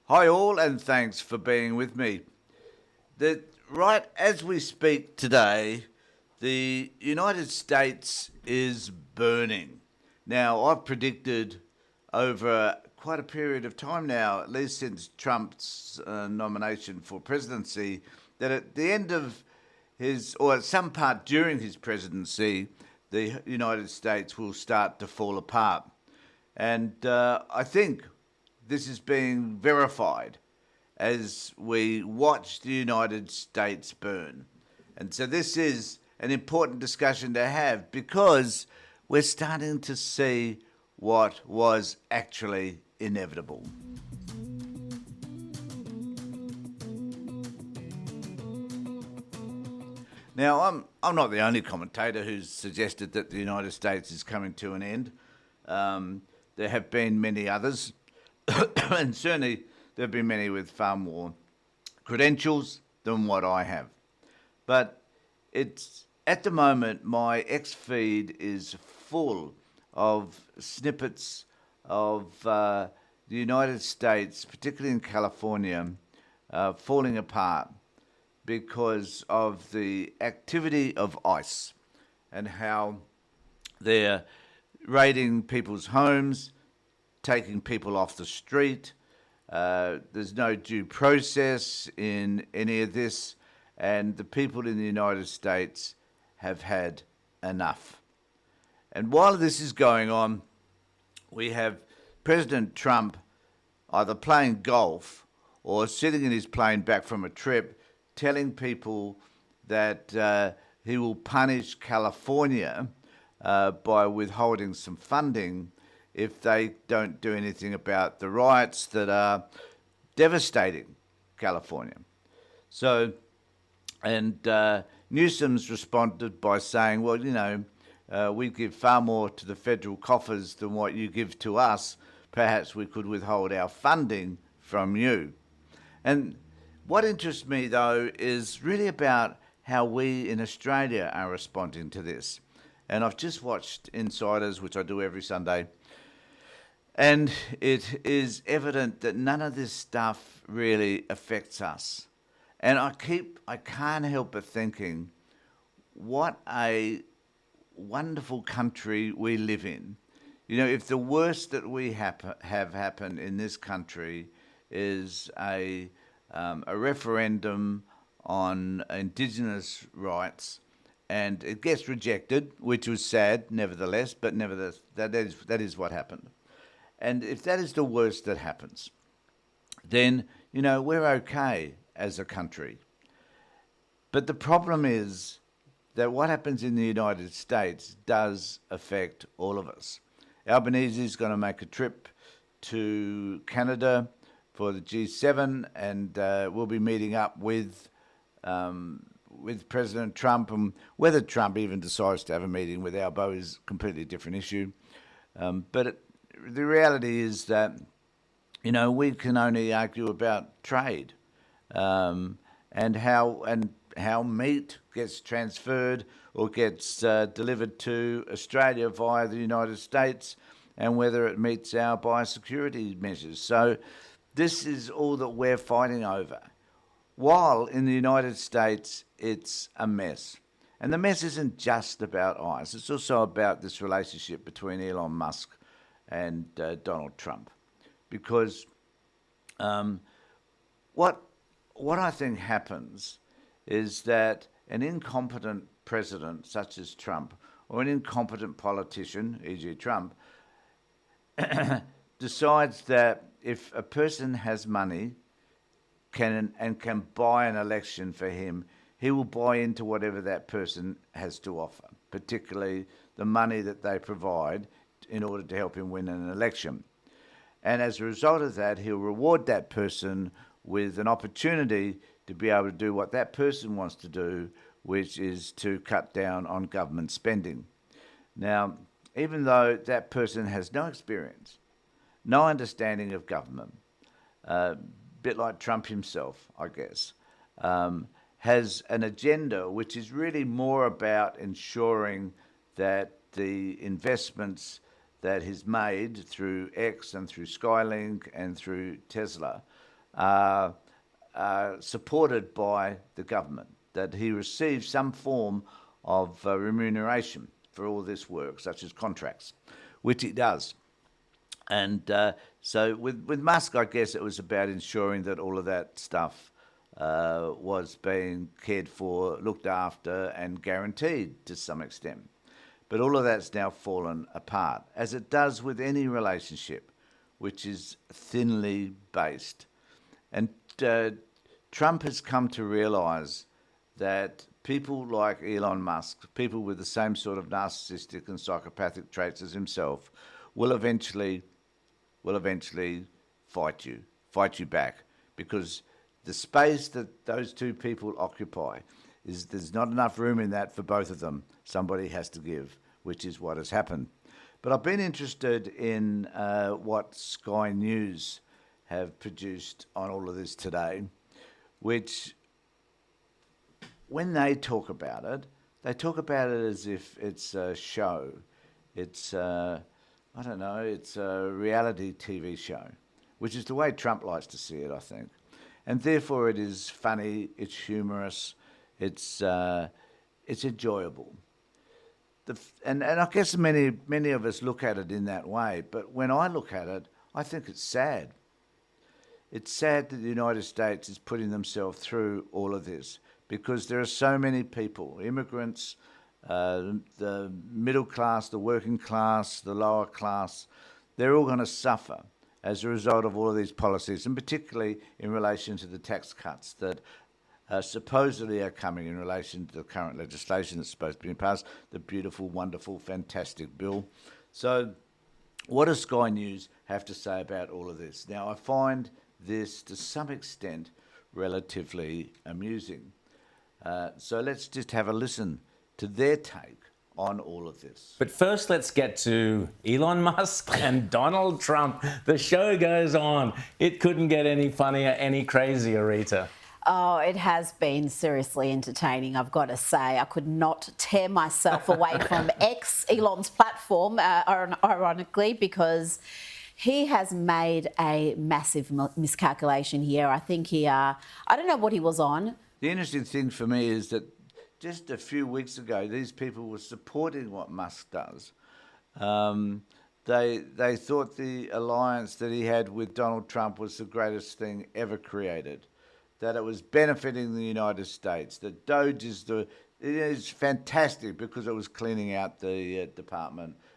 Hi, all, and thanks for being with me. Right as we speak today, the United States is burning. Now, I've predicted over quite a period of time now, at least since Trump's nomination for presidency, that at the end of his, or at some part during his presidency, the United States will start to fall apart. And I think this is being verified as we watch the United States burn. And so this is an important discussion to have because we're starting to see what was actually inevitable. Now, I'm not the only commentator who's suggested that the United States is coming to an end. There have been many others, and certainly there have been many with far more credentials than what I have. But it's at the moment my X feed is full of snippets of the United States, particularly in California, falling apart because of the activity of ICE and how they're raiding people's homes, taking people off the street. There's no due process in any of this, and the people in the United States have had enough. And while this is going on, we have President Trump either playing golf or sitting in his plane back from a trip telling people that he will punish California by withholding some funding if they don't do anything about the riots that are devastating California. So, and Newsom's responded by saying, well, we give far more to the federal coffers than what you give to us. Perhaps we could withhold our funding from you. And what interests me, though, is really about how we in Australia are responding to this. And I've just watched Insiders, which I do every Sunday, and it is evident that none of this stuff really affects us. And I can't help but thinking, what a wonderful country we live in. If the worst that we have happened in this country is a referendum on Indigenous rights, and it gets rejected, which was sad, nevertheless. But nevertheless, that is what happened. And if that is the worst that happens, then we're okay as a country. But the problem is that what happens in the United States does affect all of us. Albanese is going to make a trip to Canada for the G7, and we'll be meeting up with President Trump. And whether Trump even decides to have a meeting with Albo is a completely different issue. But the reality is that we can only argue about trade, and how meat gets transferred or gets delivered to Australia via the United States, and whether it meets our biosecurity measures. So this is all that we're fighting over. While in the United States, it's a mess. And the mess isn't just about ICE. It's also about this relationship between Elon Musk and Donald Trump. Because what I think happens is that an incompetent president such as Trump, or an incompetent politician, e.g. Trump, decides that if a person has money can buy an election for him, he will buy into whatever that person has to offer, particularly the money that they provide in order to help him win an election. And as a result of that, he'll reward that person with an opportunity to be able to do what that person wants to do, which is to cut down on government spending. Now, even though that person has no experience, no understanding of government, a bit like Trump himself, I guess, has an agenda which is really more about ensuring that the investments that he's made through X and through Skylink and through Tesla are supported by the government, that he receives some form of remuneration for all this work, such as contracts, which he does. And so with Musk, I guess it was about ensuring that all of that stuff was being cared for, looked after, and guaranteed to some extent. But all of that's now fallen apart, as it does with any relationship which is thinly based. And Trump has come to realise that people like Elon Musk, people with the same sort of narcissistic and psychopathic traits as himself, will eventually fight you back, because the space that those two people occupy is there's not enough room in that for both of them. Somebody has to give, which is what has happened. But I've been interested in what Sky News have produced on all of this today, which, when they talk about it, they talk about it as if it's a show. It's I don't know, it's a reality TV show, which is the way Trump likes to see it, I think. And therefore it is funny, it's humorous, it's enjoyable. And I guess many of us look at it in that way, but when I look at it, I think it's sad. It's sad that the United States is putting themselves through all of this, because there are so many people, immigrants, the middle class, the working class, the lower class, they're all going to suffer as a result of all of these policies, and particularly in relation to the tax cuts that supposedly are coming in relation to the current legislation that's supposed to be passed, the beautiful, wonderful, fantastic bill. So what does Sky News have to say about all of this? Now, I find this, to some extent, relatively amusing. So let's just have a listen to their take on all of this. But first, let's get to Elon Musk and Donald Trump. The show goes on. It couldn't get any funnier, any crazier, Rita. Oh, it has been seriously entertaining, I've got to say. I could not tear myself away from X, Elon's platform, ironically, because he has made a massive miscalculation here. I think I don't know what he was on. The interesting thing for me is that just a few weeks ago, these people were supporting what Musk does. They thought the alliance that he had with Donald Trump was the greatest thing ever created, that it was benefiting the United States, that Doge is fantastic because it was cleaning out the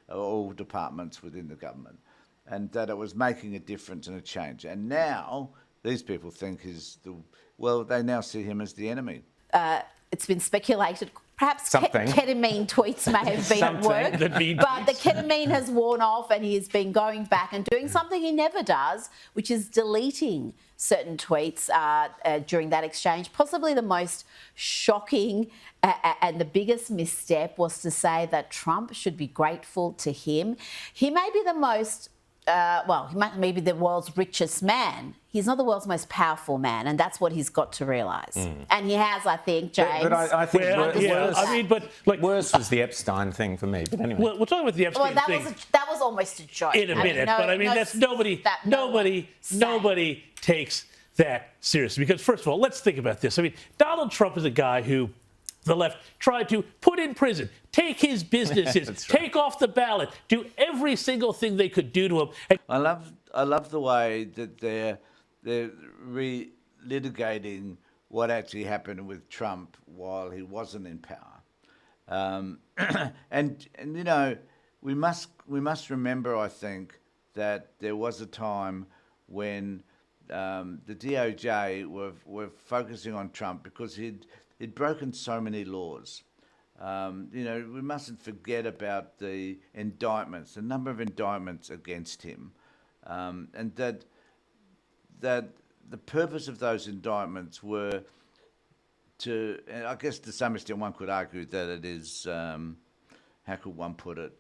all departments within the government, and that it was making a difference and a change. And now these people think they now see him as the enemy. It's been speculated, perhaps ketamine tweets may have been at work, but the ketamine has worn off and he's been going back and doing something he never does, which is deleting certain tweets during that exchange. Possibly the most shocking and the biggest misstep was to say that Trump should be grateful to him. He may be the most he might be the world's richest man. He's not the world's most powerful man, and that's what he's got to realise. And he has, I think, James. But I think worse was the Epstein thing for me. But anyway, we'll talk about the Epstein thing. That was almost a joke in a minute. That's nobody takes that seriously. Because first of all, let's think about this. Donald Trump is a guy who the left tried to put in prison, take his businesses, take off the ballot, do every single thing they could do to him. And I love the way that they're relitigating what actually happened with Trump while he wasn't in power. And you know, we must remember, I think, that there was a time when the DOJ were focusing on Trump because he'd broken so many laws. We mustn't forget about the indictments, the number of indictments against him, and that the purpose of those indictments were to, and I guess to some extent one could argue that it is, how could one put it,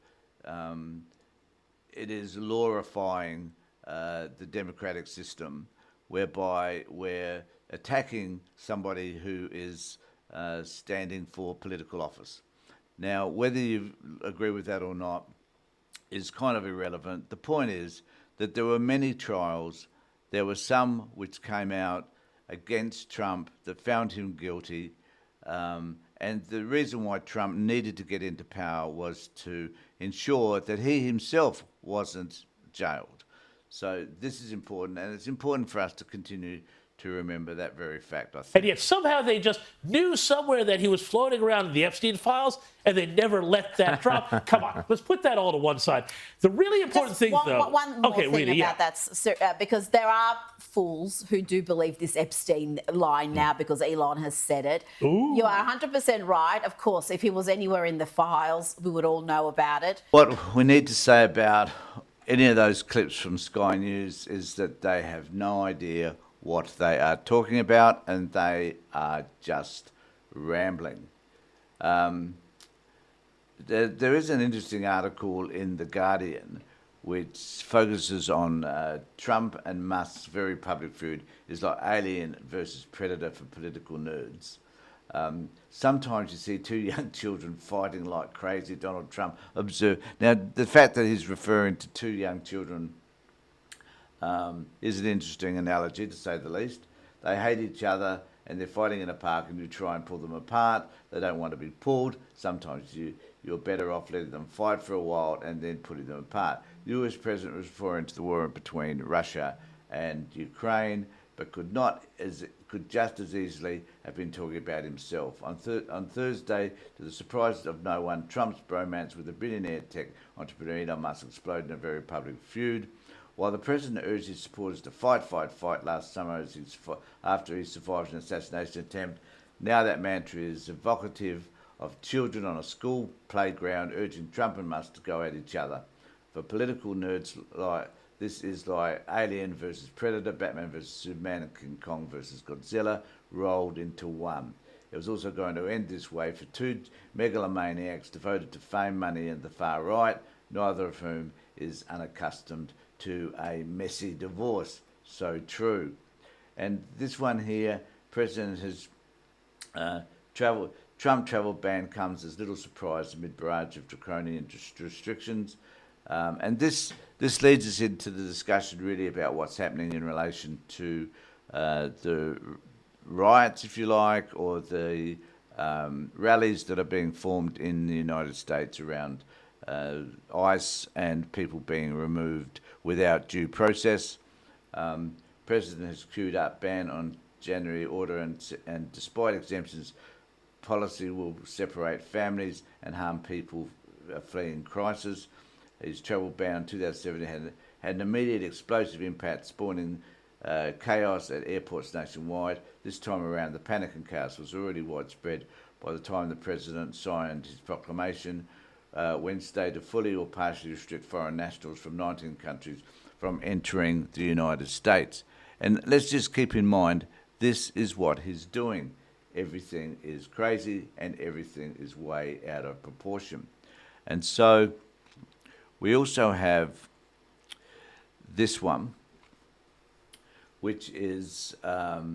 it is glorifying the democratic system, whereby we're attacking somebody who is standing for political office. Now, whether you agree with that or not is kind of irrelevant. The point is that there were many trials there were some which came out against Trump that found him guilty. And the reason why Trump needed to get into power was to ensure that he himself wasn't jailed. So this is important, and it's important for us to continue to remember that very fact, I think. And yet somehow they just knew somewhere that he was floating around in the Epstein files, and they never let that drop. Come on, let's put that all to one side. The really important thing, though... One more thing about that, because there are fools who do believe this Epstein line now because Elon has said it. Ooh. You are 100% right. Of course, if he was anywhere in the files, we would all know about it. What we need to say about any of those clips from Sky News is that they have no idea what they are talking about, and they are just rambling. There is an interesting article in The Guardian which focuses on Trump and Musk's very public feud is like Alien versus Predator for political nerds. Sometimes you see two young children fighting like crazy. Donald Trump observed. Now, the fact that he's referring to two young children is an interesting analogy, to say the least. They hate each other and they're fighting in a park, and you try and pull them apart. They don't want to be pulled. Sometimes you're better off letting them fight for a while and then putting them apart. The US president was referring to the war between Russia and Ukraine, but could just as easily have been talking about himself. On Thursday, to the surprise of no one, Trump's bromance with the billionaire tech entrepreneur Elon Musk exploded in a very public feud. While the president urged his supporters to fight last summer after he survived an assassination attempt, now that mantra is evocative of children on a school playground urging Trump and Musk to go at each other. For political nerds, this is like Alien versus Predator, Batman versus Superman, and King Kong versus Godzilla rolled into one. It was also going to end this way for two megalomaniacs devoted to fame, money, and the far right, neither of whom is unaccustomed to a messy divorce. So true. And this one here, President has Trump travel ban comes as little surprise amid barrage of draconian restrictions. And this leads us into the discussion really about what's happening in relation to the riots, if you like, or the rallies that are being formed in the United States around ICE and people being removed without due process. President has queued up ban on January order, and despite exemptions, policy will separate families and harm people fleeing crisis. His travel ban in 2017 had an immediate explosive impact, spawning chaos at airports nationwide. This time around, the panic and chaos was already widespread by the time the president signed his proclamation Wednesday to fully or partially restrict foreign nationals from 19 countries from entering the United States. And let's just keep in mind, this is what he's doing. Everything is crazy and everything is way out of proportion. And so we also have this one, which is for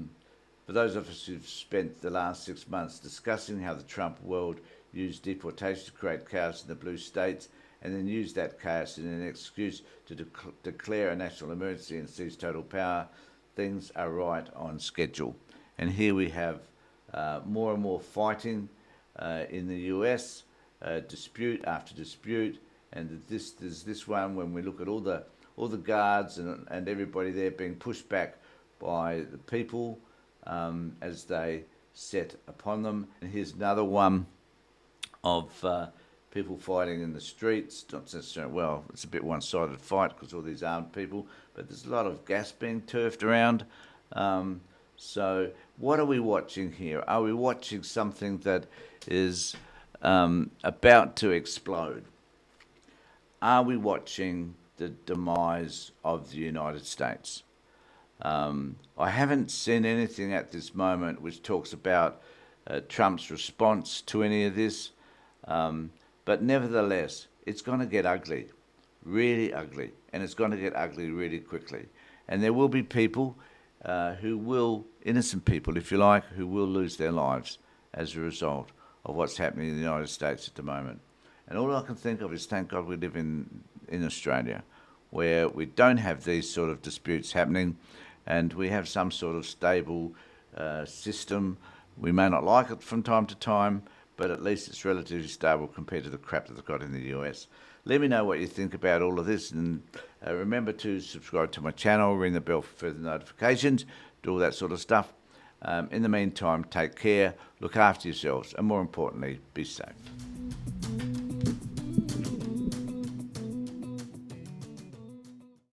those of us who've spent the last 6 months discussing how the Trump world used deportation to create chaos in the blue states and then used that chaos in an excuse to declare a national emergency and seize total power, things are right on schedule. And here we have more and more fighting in the US, dispute after dispute, and there's this one when we look at all the guards and everybody there being pushed back by the people as they set upon them. And here's another one of people fighting in the streets. Not necessarily, well, it's a bit one-sided fight because all these armed people, but there's a lot of gas being turfed around. So what are we watching here? Are we watching something that is about to explode? Are we watching the demise of the United States? I haven't seen anything at this moment which talks about Trump's response to any of this, but nevertheless, it's going to get ugly, really ugly, and it's going to get ugly really quickly. And there will be people who will, innocent people, if you like, who will lose their lives as a result of what's happening in the United States at the moment. And all I can think of is, thank God we live in Australia, where we don't have these sort of disputes happening, and we have some sort of stable system. We may not like it from time to time, but at least it's relatively stable compared to the crap that they've got in the US. Let me know what you think about all of this, and remember to subscribe to my channel, ring the bell for further notifications, do all that sort of stuff. In the meantime, take care, look after yourselves, and more importantly, be safe.